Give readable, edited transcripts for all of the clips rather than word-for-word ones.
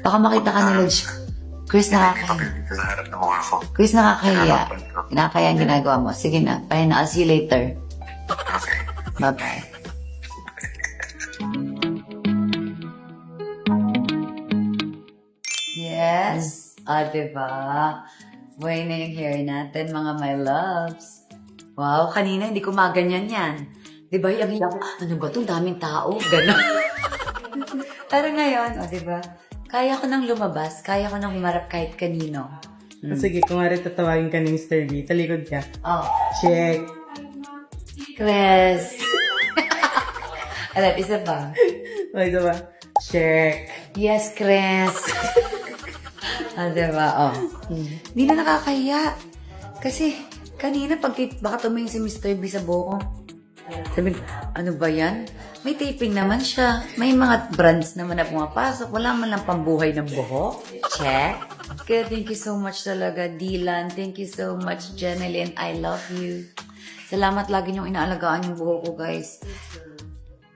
Baka makita ka nila. Chris, nakakahiya. Dito sa harap ng mukha ko. Chris, nakakahiya. Harapan ko. Kinakaya ang ginagawa mo. Sige na, bye na. I'll see you later. Okay. Bye-bye. Yes. Diba? Buhay na yung hair natin, mga my loves. Wow, kanina hindi ko maganyan yan. Diba, yung hirap, ano ba itong daming tao? Ganon. Pero ngayon, diba, kaya ko nang lumabas, kaya ko nang humarap kahit kanino. Sige, kung nga rin tatawagin ka ni Mr. B, talikod ka. Oh, Check. Chris. Alam, isa pa. O, ito ba? Check. Yes, Chris. Diba? Oh. Hindi na nakakahiya. Kasi, kanina baka tumingin si Mr. B sa buhok ko. Sabi, ano ba yan? May taping naman siya. May mga brands naman na pumapasok. Wala man lang pambuhay ng buhok. Check. Good. Thank you so much talaga, Dylan. Thank you so much, Jeneline. I love you. Salamat lagi niyong inaalagaan yung buhok ko, guys.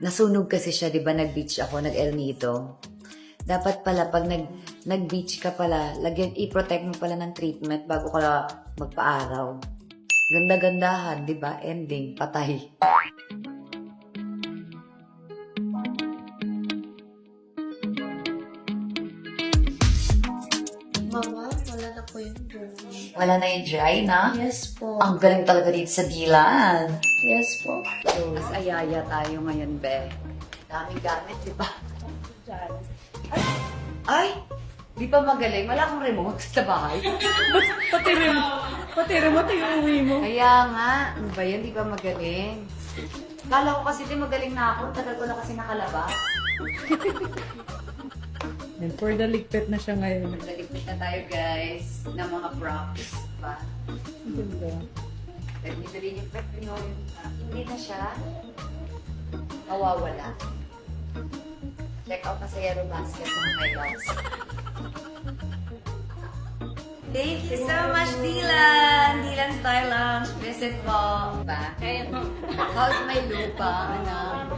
Nasunog kasi siya, di ba? Nag-beach ako, nag-El Nido. Dapat pala, pag nag-beach ka pala, i-protect mo pala ng treatment bago ka magpa-araw. Ganda-gandahan, di ba? Ending, patay. Mama, wala na po yung dry. Wala na yung dry, na? Yes po. Ang galing talaga dito sa Dylan. Yes po. Mas ayaya tayo ngayon, be. Daming gamit, di ba? Ay! Di pa magaling. Wala akong remote sa bahay. Pati remote yung uwi mo. Kaya nga, ano ba yun? Di pa magaling. Kala ko kasi di magaling na ako. Tagal ko na kasi nakalabas. And for the ligpit na siya ngayon. Naligpit na tayo, guys, ng mga props. Diba? Ganda. Nagbibilin yung pet nyo. Hindi na siya mawawala. Check out na sa Yellow Basket mga my loves. Thank you so much, Dylan! Dylan Style Lounge. Visit po. Diba? How's my lupa, anak?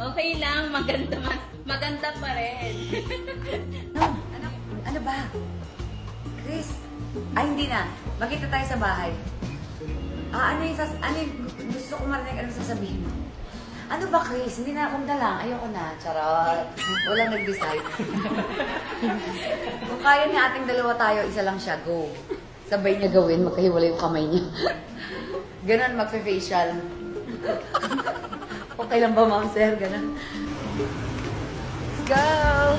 Okay lang, maganda pa rin. No, ano ba? Chris? Ay, hindi na. Magkita tayo sa bahay. Ano yung gusto ko marinig, ano sasabihin mo? Ano ba, Chris? Hindi na akong dalang. Ayoko na. Charot. Walang nag-decide. Kung kaya niya ating dalawa tayo, isa lang siya. Go. Sabay niya gawin, magkahiwalay yung kamay niya. Ganon, magfe-facial. Okay lang ba, ma'am, sir? Ganon. Let's go!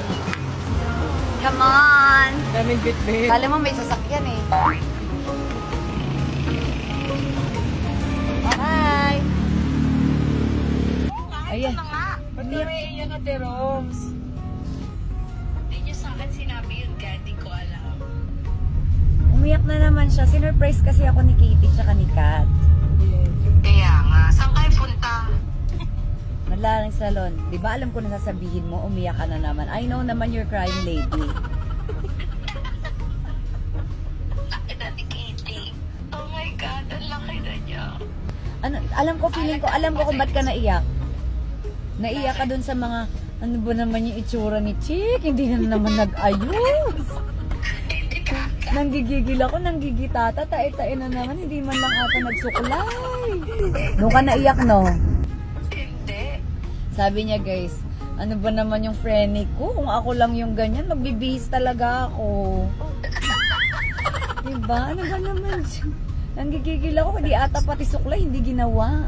Come on! Daming bit-bit. Kala mo may sasakyan eh. Bye! Ayan. Patuloy yun Ate Roms. Hindi niyo sa akin sinabi yun, kaya di ko alam. Umiyak na naman siya. Sinurprise kasi ako ni Katie tsaka ni Kat. Kaya nga, saan kayo punta? Madlalang salon. Di ba alam ko na sasabihin mo, umiyak ka na naman. I know naman you're crying lady. Laki na ni Katie. Oh my God, ang laki na niya. Ano, alam ko kung ba't ka naiyak. Naiyak ka dun sa mga, ano ba naman yung itsura ni Chick? Hindi na naman nag-ayos. Nanggigigil ako, nanggigitata, tae-tae na naman, hindi man lang ata nagsuklay. Doon ka naiyak, no? Hindi. Sabi niya, guys, ano ba naman yung frenny ko? Kung ako lang yung ganyan, magbibihis talaga ako. Diba? Ano ba naman? Nanggigigil ako, hindi ata pati suklay, hindi ginawa.